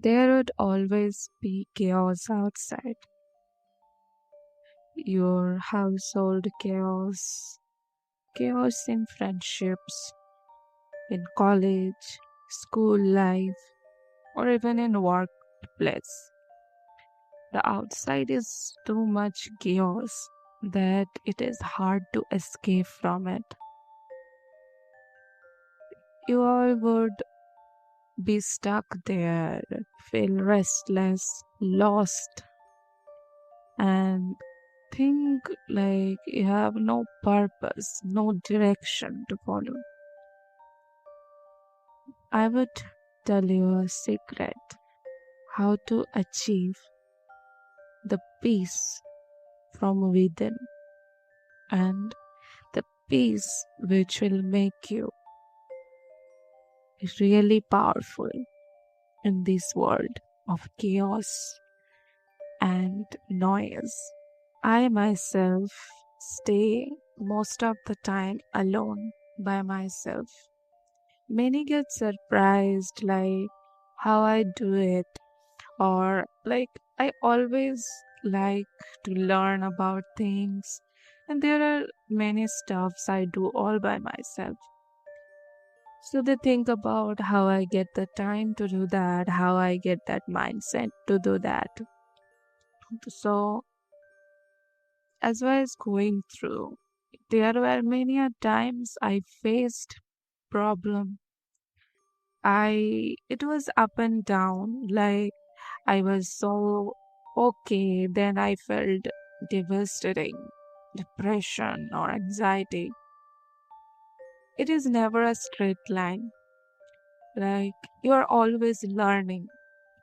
There would always be chaos outside. Your household chaos, chaos in friendships, in college, school life, or even in workplace. The outside is too much chaos that it is hard to escape from it. You all would be stuck there, feel restless, lost, and think like you have no purpose, no direction to follow. I would tell you a secret how to achieve the peace from within and the peace which will make you really powerful in this world of chaos and noise. I myself stay most of the time alone by myself. Many get surprised like how I do it, or like I always like to learn about things, and there are many stuffs I do all by myself. So they think about how I get the time to do that, how I get that mindset to do that. So as I was going through, there were many a times I faced problem. It was up and down, like I was so okay, then I felt devastating, depression or anxiety. It is never a straight line. Like you are always learning.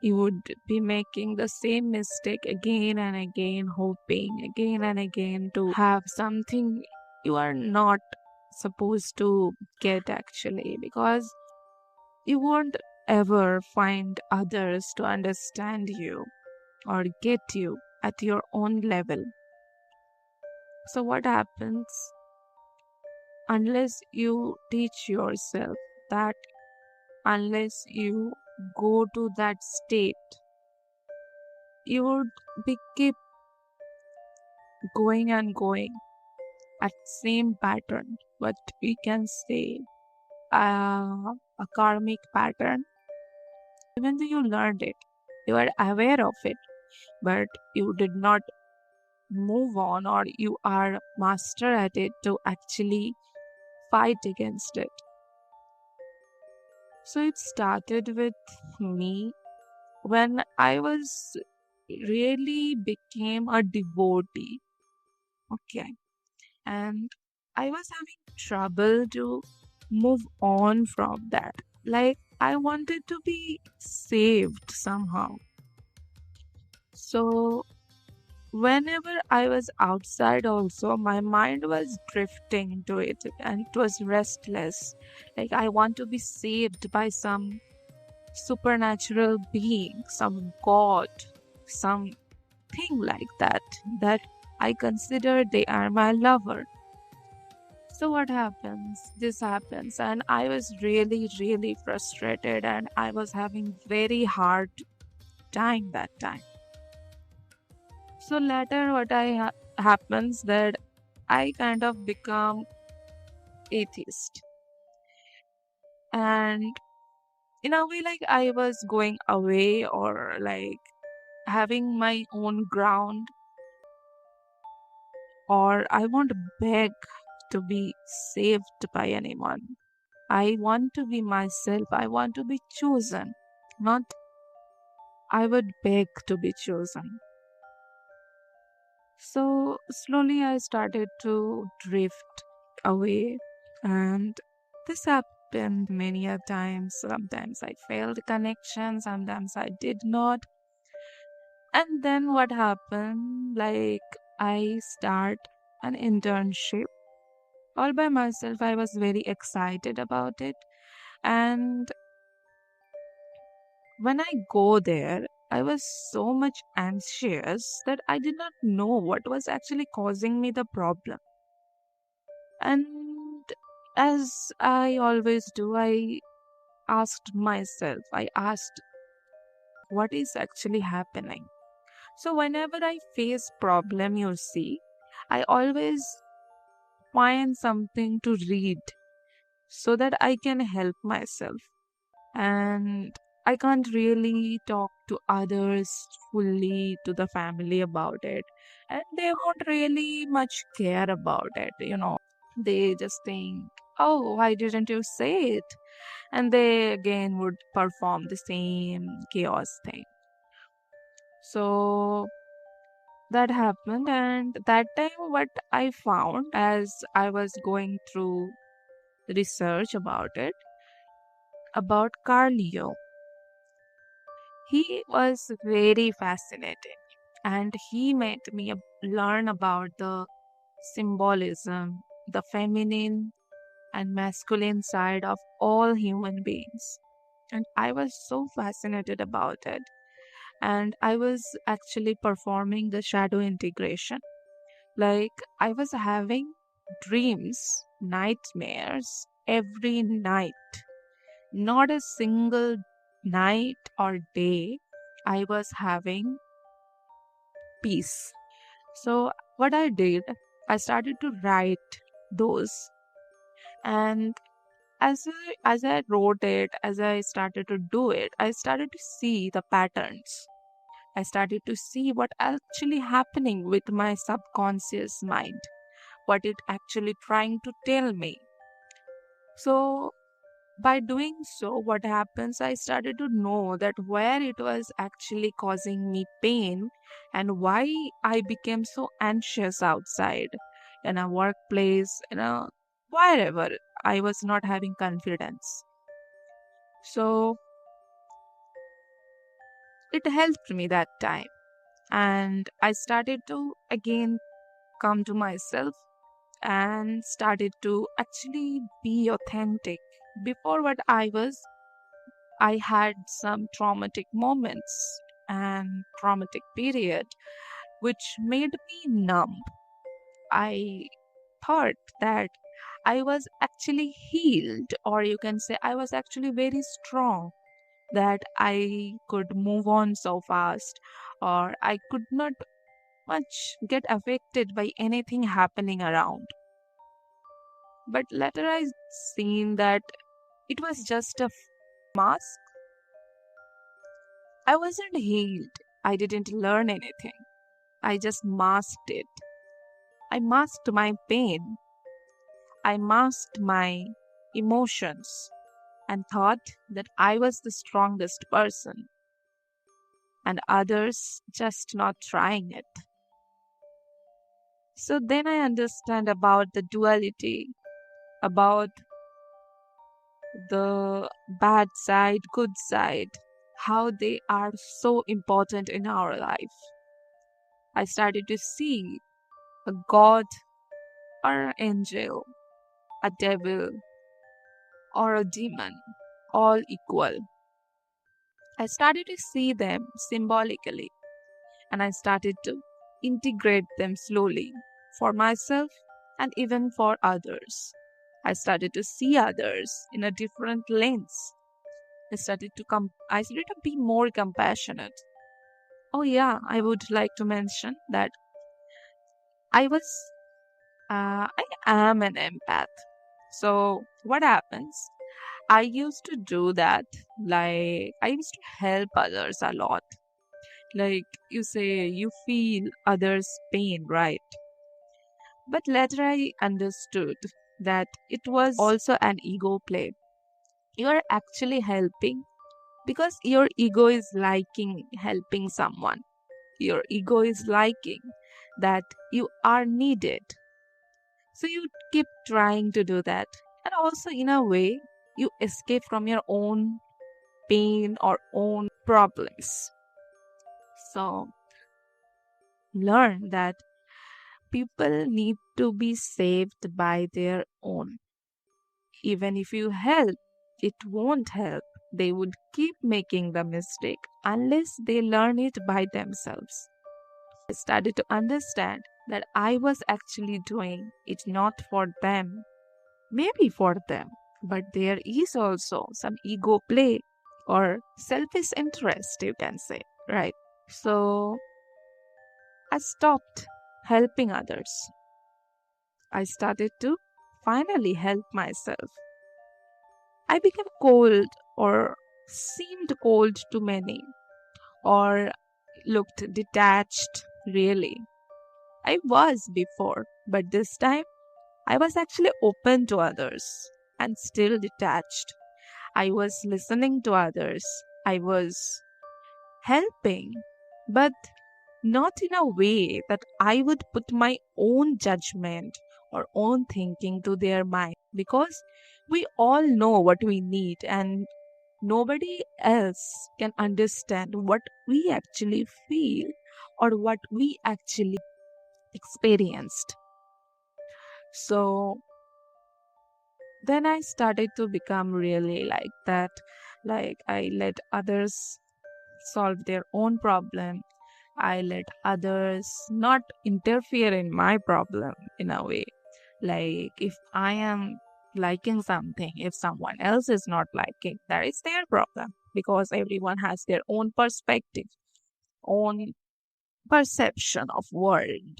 You would be making the same mistake again and again, hoping again and again to have something you are not supposed to get actually, because you won't ever find others to understand you or get you at your own level. So, what happens unless you teach yourself that, unless you go to that state, you would be keep going and going at same pattern, what we can say a karmic pattern. Even though you learned it, you are aware of it, but you did not move on, or you are master at it to actually fight against it. So it started with me when I was really became a devotee. Okay. And I was having trouble to move on from that. Like I wanted to be saved somehow. So whenever I was outside, also, my mind was drifting into it and it was restless. Like, I want to be saved by some supernatural being, some god, something like that, that I consider they are my lover. So, what happens? This happens, and I was really, really frustrated, and I was having very hard time that time. So later, what happens that I kind of become atheist, and in a way, like I was going away or like having my own ground, or I won't beg to be saved by anyone. I want to be myself. I want to be chosen, not I would beg to be chosen. So slowly I started to drift away, and this happened many a times. Sometimes I failed connection, sometimes I did not. And then what happened? Like I start an internship all by myself. I was very excited about it. And when I go there, I was so much anxious that I did not know what was actually causing me the problem. And as I always do, I asked myself, I asked what is actually happening. So whenever I face problem, you see, I always find something to read so that I can help myself. And I can't really talk to others fully, to the family about it. And they won't really much care about it. They just think, oh, why didn't you say it? And they again would perform the same chaos thing. So that happened, and that time, what I found as I was going through research about it, about Carlio, he was very fascinating, and he made me learn about the symbolism, the feminine and masculine side of all human beings. And I was so fascinated about it. And I was actually performing the shadow integration. Like, I was having dreams, nightmares every night. Not a single night or day I was having peace. So, what I did, I started to write those. And as I wrote it, as I started to do it, I started to see the patterns. I started to see what actually happening with my subconscious mind, what it actually trying to tell me. So by doing so, what happens, I started to know that where it was actually causing me pain and why I became so anxious outside in a workplace, wherever I was not having confidence. So it helped me that time. And I started to again come to myself and started to actually be authentic. Before what I had some traumatic moments and traumatic period which made me numb. I thought that I was actually healed, or you can say I was actually very strong, that I could move on so fast, or I could not much get affected by anything happening around. But later I seen that it was just a mask. I wasn't healed. I didn't learn anything. I just masked it. I masked my pain. I masked my emotions and thought that I was the strongest person and others just not trying it. So then I understand about the duality, about the bad side, good side, how they are so important in our life. I started to see a god or an angel, a devil or a demon, all equal. I started to see them symbolically and I started to integrate them slowly for myself and even for others. I started to see others in a different lens. I started to be more compassionate. Oh yeah, I would like to mention that I was I am an empath. So what happens? I used to do that. Like, I used to help others a lot. Like, you say, you feel others' pain, right? But later I understood that it was also an ego play. You are actually helping because your ego is liking helping someone. Your ego is liking that you are needed. So you keep trying to do that. And also, in a way, you escape from your own pain or own problems. So learn that people need to be saved by their own. Even if you help, it won't help. They would keep making the mistake unless they learn it by themselves. I started to understand that I was actually doing it not for them, maybe for them, but there is also some ego play or selfish interest, you can say, right? So I stopped helping others. I started to finally help myself. I became cold or seemed cold to many or looked detached, really. I was before, but this time I was actually open to others and still detached. I was listening to others. I was helping, but not in a way that I would put my own judgment or own thinking to their mind because we all know what we need and nobody else can understand what we actually feel or what we actually experienced. So then I started to become really like that. Like I let others solve their own problem. I let others not interfere in my problem in a way. Like if I am liking something, if someone else is not liking, that is their problem because everyone has their own perspective, own perception of world.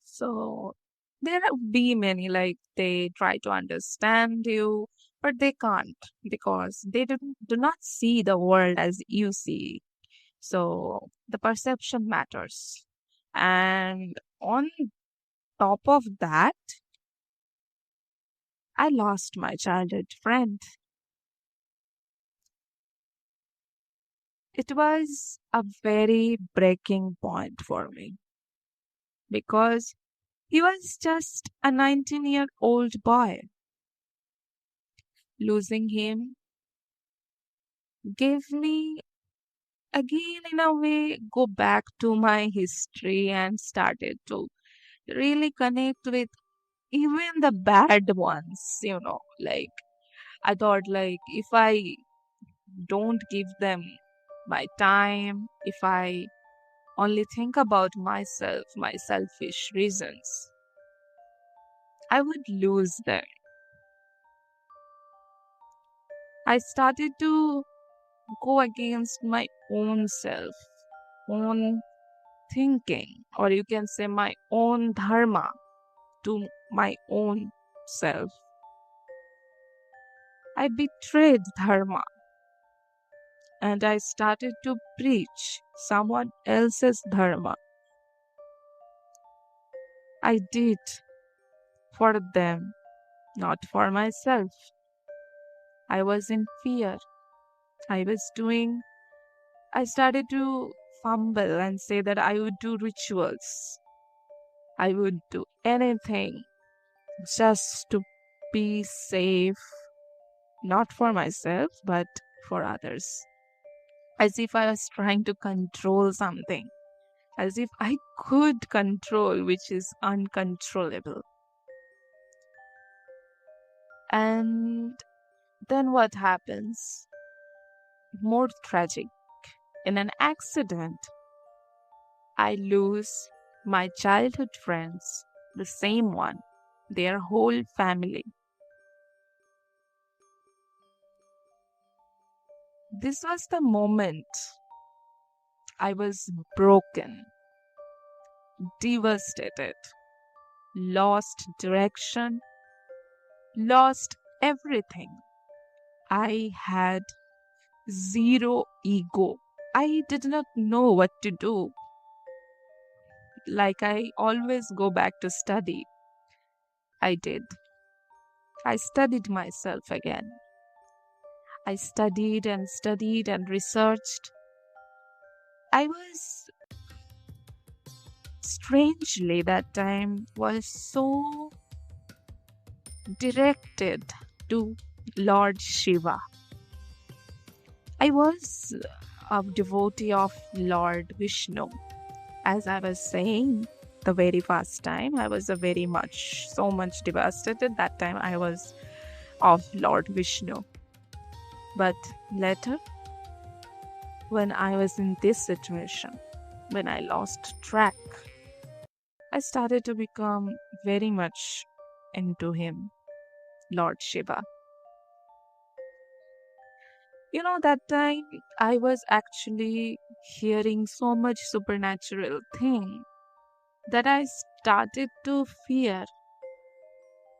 So there be many like they try to understand you, but they can't because they do not see the world as you see. So the perception matters. And on top of that, I lost my childhood friend. It was a very breaking point for me because he was just a 19-year-old boy. Losing him gave me again in a way go back to my history and started to really connect with even the bad ones, like I thought like if I don't give them my time, if I only think about myself, my selfish reasons, I would lose them. I started to go against my own self, own thinking, or you can say my own dharma to my own self. I betrayed dharma and I started to preach someone else's dharma. I did for them, not for myself. I was in fear. I was doing, I started to fumble and say that I would do rituals. I would do anything just to be safe, not for myself, but for others. As if I was trying to control something, as if I could control, which is uncontrollable. And then what happens? More tragic. In an accident, I lose my childhood friends, the same one, their whole family. This was the moment I was broken, devastated, lost direction, lost everything. I had zero ego. I did not know what to do. Like I always go back to study. I did. I studied myself again. I studied and researched. I was strangely that time was so directed to Lord Shiva. I was a devotee of Lord Vishnu. As I was saying, the very first time, I was a very much, so much devastated. That time I was of Lord Vishnu. But later, when I was in this situation, when I lost track, I started to become very much into him, Lord Shiva. That time I was actually hearing so much supernatural thing that I started to fear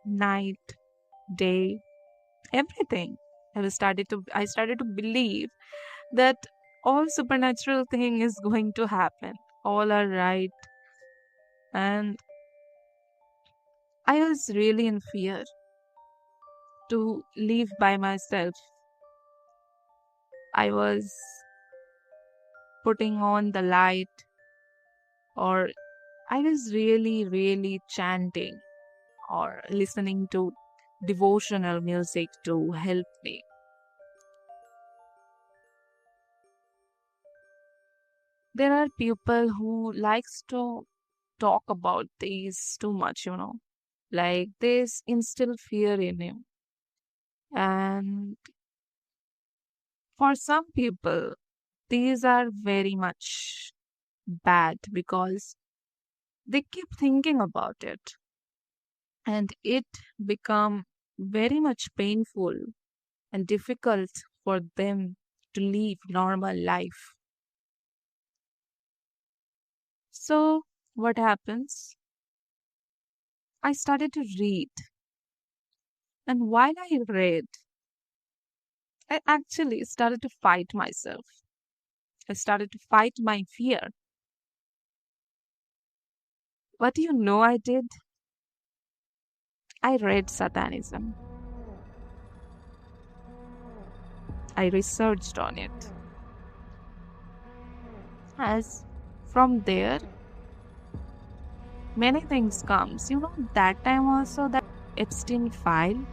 night, day, everything. I started to believe that all supernatural thing is going to happen. All are right. And I was really in fear to live by myself. I was putting on the light, or I was really, really chanting or listening to devotional music to help me. There are people who likes to talk about these too much. Like this instill fear in you. And for some people, these are very much bad because they keep thinking about it, and it become very much painful and difficult for them to live normal life. So what happens? I started to read, and while I read, I actually started to fight myself. I started to fight my fear. What do you know I did? I read Satanism. I researched on it. As from there, many things comes. That time also that Epstein file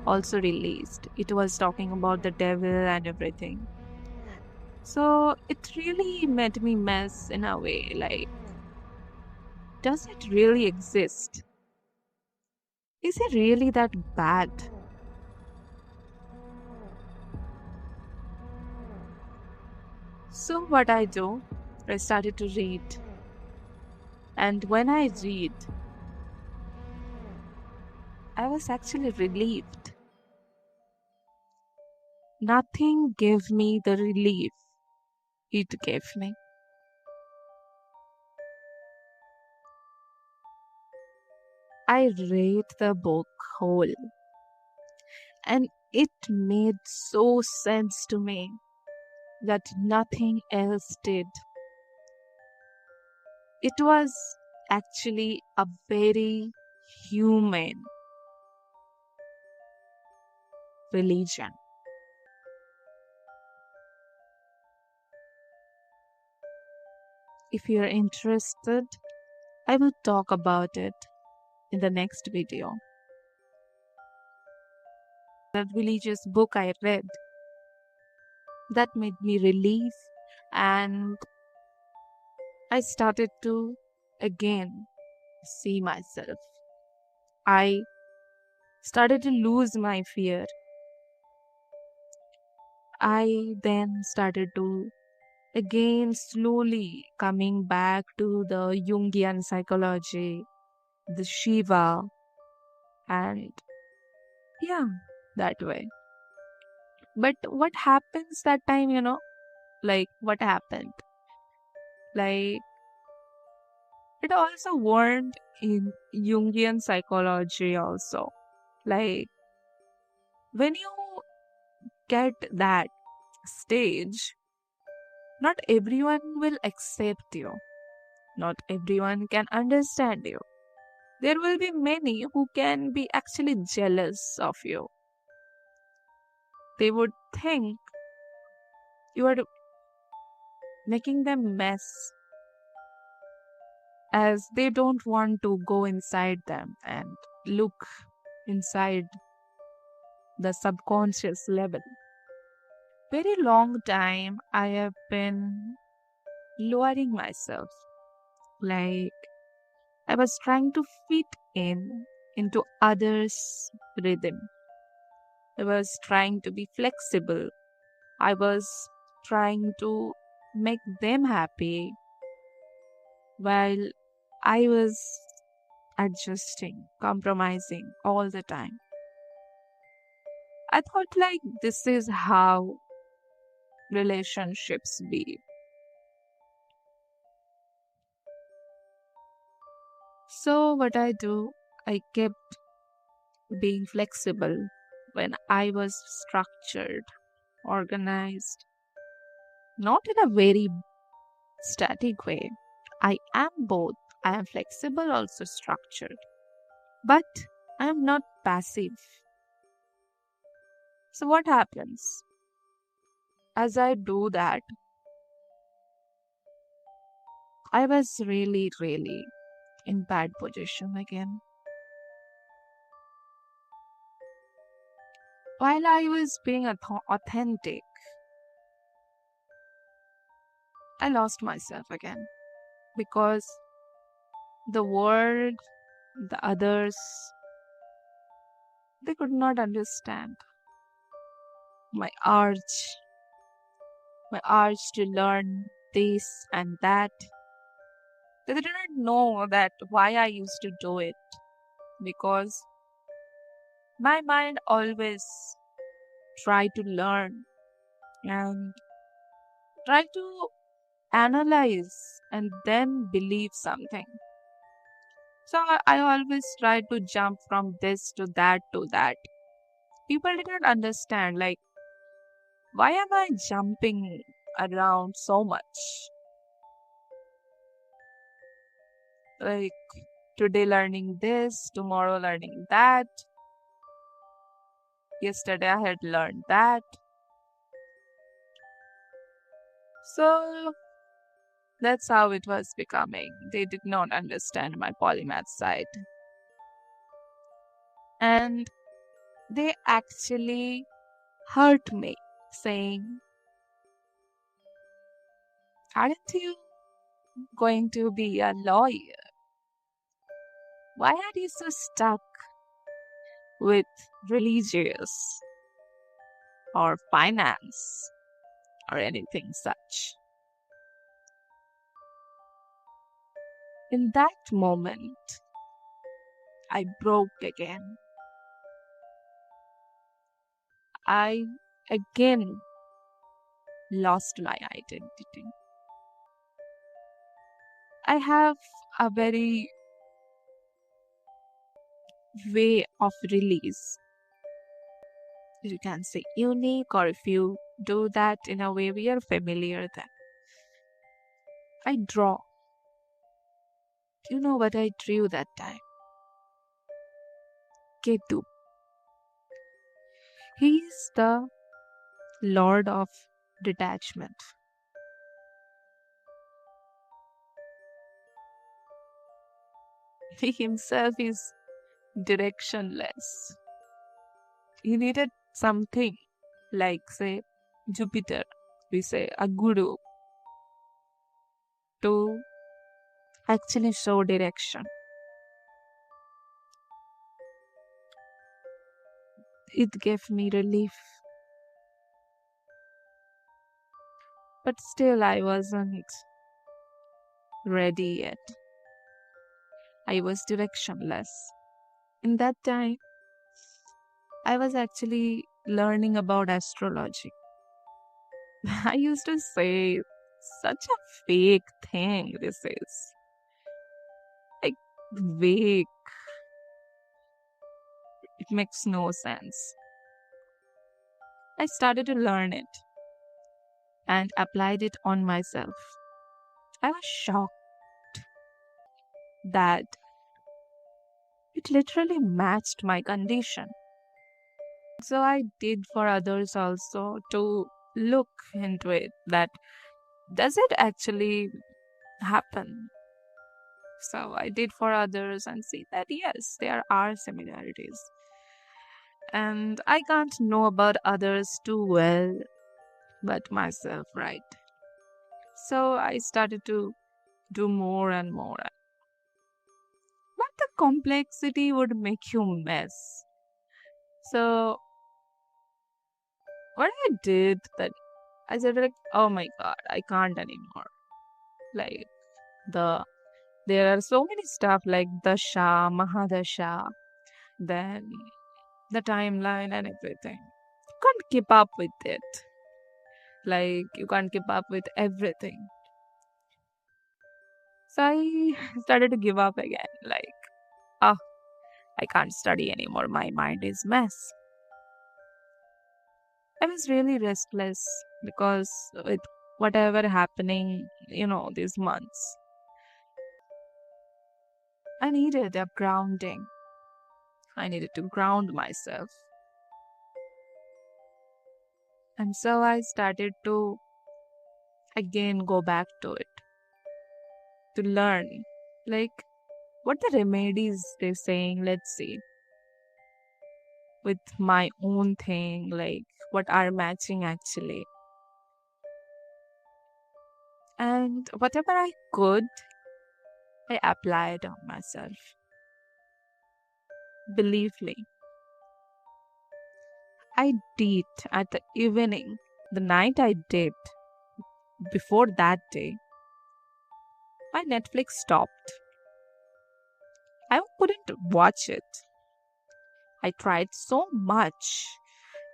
also released. It was talking about the devil and everything. So it really made me mess in a way. Like, does it really exist? Is it really that bad? So what I do, I started to read. And when I read, I was actually relieved. Nothing gave me the relief it gave me. I read the book whole, and it made so sense to me that nothing else did. It was actually a very human religion. If you're interested, I will talk about it in the next video. That religious book I read that made me relief, and I started to again see myself. I started to lose my fear. I then started to again slowly coming back to the Jungian psychology, the Shiva, and yeah, that way. But what happens that time? Like, what happened? Like, it also warned in Jungian psychology also. Like, when you get that stage, not everyone will accept you. Not everyone can understand you. There will be many who can be actually jealous of you. They would think you are making them mess, as they don't want to go inside them and look inside the subconscious level. Very long time I have been lowering myself. Like, I was trying to fit in into others' rhythm. I was trying to be flexible. I was trying to make them happy while I was adjusting, compromising all the time. I thought like this is how relationships be. So, what I do, I kept being flexible when I was structured, organized, not in a very static way. I am both. I am flexible, also structured, but I am not passive. So, what happens? As I do that, I was really, really in bad position again. While I was being authentic, I lost myself again because the world, the others, they could not understand my urge to learn this and that. They did not know that why I used to do it because my mind always try to learn and try to analyze and then believe something. So I always try to jump from this to that to that. People did not understand, like, why am I jumping around so much? Like, today learning this, tomorrow learning that, yesterday I had learned that. So that's how it was becoming. They did not understand my polymath side. And they actually hurt me, saying, aren't you going to be a lawyer? Why are you so stuck with religious or finance or anything such? In that moment, I broke again. I again lost my identity. I have a very way of release. You can say unique, or if you do that in a way we are familiar, then I draw. You know what I drew that time? Ketu. He is the Lord of Detachment. He himself is directionless. He needed something like, say, Jupiter, we say a guru, to actually show direction. It gave me relief. But still, I wasn't ready yet. I was directionless. In that time, I was actually learning about astrology. I used to say, such a fake thing this is. Like, vague. It makes no sense. I started to learn it and applied it on myself. I was shocked that it literally matched my condition. So I did for others also to look into it, that does it actually happen? So I did for others and see that yes, there are similarities. And I can't know about others too well, but myself, right? So I started to do more and more. But the complexity would make you mess. So what I did, that I said, like, oh my god, I can't anymore. Like, the there are so many stuff like Dasha, Mahadasha, then the timeline and everything. Can't keep up with it. Like you can't keep up with everything. So I started to give up again. Like, oh, I can't study anymore. My mind is mess. I was really restless because with whatever happening, these months, I needed a grounding. I needed to ground myself. And so I started to again go back to it, to learn. Like, what the remedies they're saying, let's see, with my own thing, like what are matching actually. And whatever I could, I applied on myself. Believe me, I did at the evening, the night I did, before that day, my Netflix stopped. I couldn't watch it. I tried so much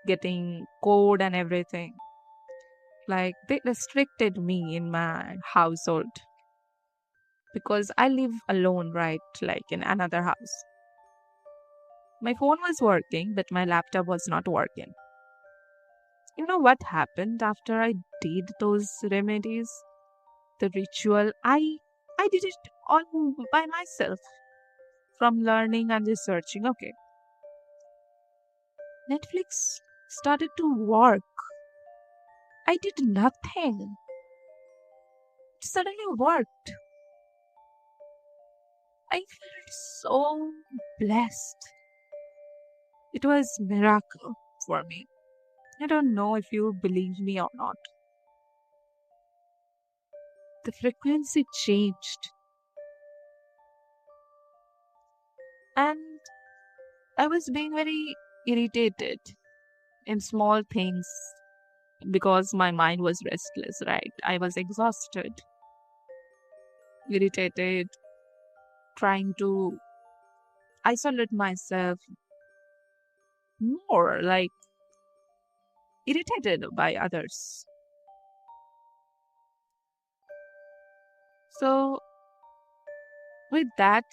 getting code and everything. Like they restricted me in my household because I live alone, right? Like in another house. My phone was working, but my laptop was not working. You know what happened after I did those remedies? The ritual, I did it all by myself from learning and researching. Okay. Netflix started to work. I did nothing. It suddenly worked. I felt so blessed. It was miracle for me. I don't know if you believe me or not. The frequency changed and I was being very irritated in small things because my mind was restless, right? I was exhausted, irritated, trying to isolate myself more, like irritated by others. So, with that,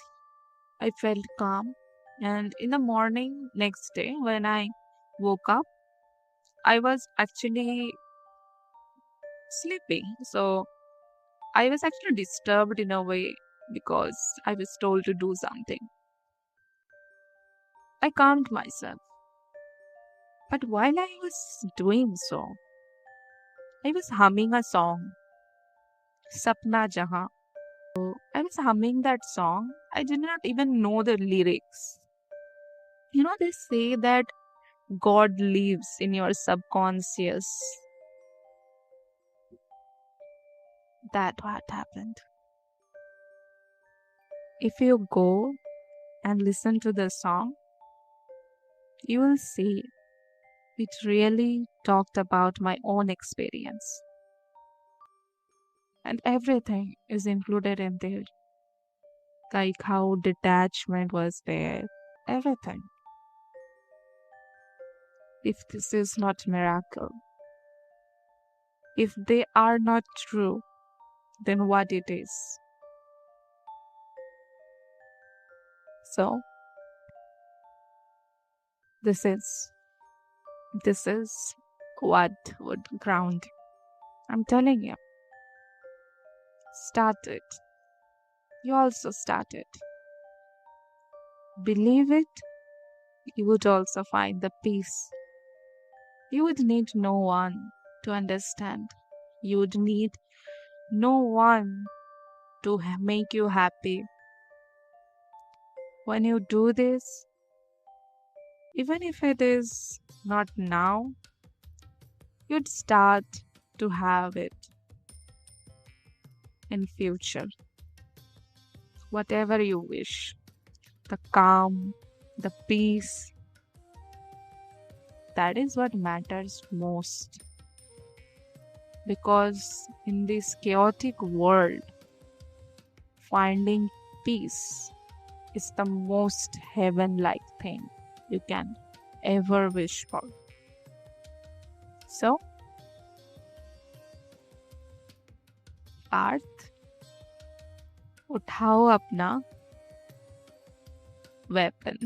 I felt calm. And in the morning, next day, when I woke up, I was actually sleeping. So, I was actually disturbed in a way because I was told to do something. I calmed myself. But while I was doing so, I was humming a song, Sapna Jahan. I was humming that song. I did not even know the lyrics. They say that God lives in your subconscious. That what happened. If you go and listen to the song, you will see it really talked about my own experience. And everything is included in there. Like how detachment was there. Everything. If this is not miracle, if they are not true, then what it is? So this is this is what would ground. I'm telling you, start it. You also start it. Believe it, you would also find the peace. You would need no one to understand. You would need no one to make you happy. When you do this, even if it is not now, you'd start to have it in future. Whatever you wish. The calm, the peace, that is what matters most. Because in this chaotic world, finding peace is the most heaven like thing you can ever wish for. So, Partha, उठाओ अपना weapon.